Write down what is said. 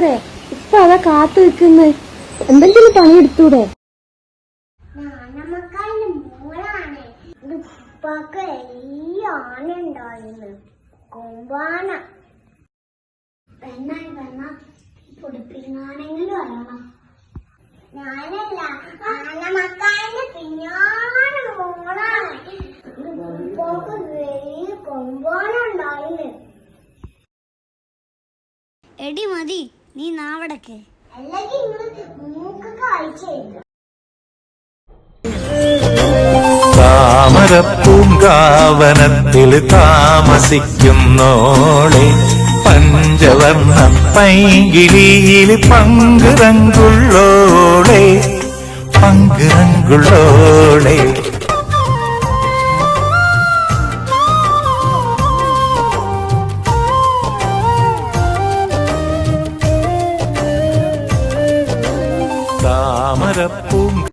പോരെ? ഇപ്പൊ അതാ കാത്തു നിൽക്കുന്നത്. എന്തെങ്കിലും പണിയെടുത്തൂടെ? പൊടിപ്പിങ്ങാണെങ്കിലും അറിയണം. ഞാനല്ല ആനമക്കായന്റെ പിന്നാണ് മോളാണ്. ഉപ്പാക്ക് വലിയ കൊമ്പാനുണ്ടായിന്. എടി മതി, നീ നാവടക്ക്. അല്ലെങ്കിൽ മൂക്കൊക്കെ അയച്ചു. താമരപ്പൂങ്കാവനത്തിൽ താമസിക്കുന്നോളെ, പഞ്ചവർണ്ണ പൈങ്കിളിയിൽ പങ്കുറങ്കുള്ളോളെ, പങ്കുറങ്കുള്ളോളെ.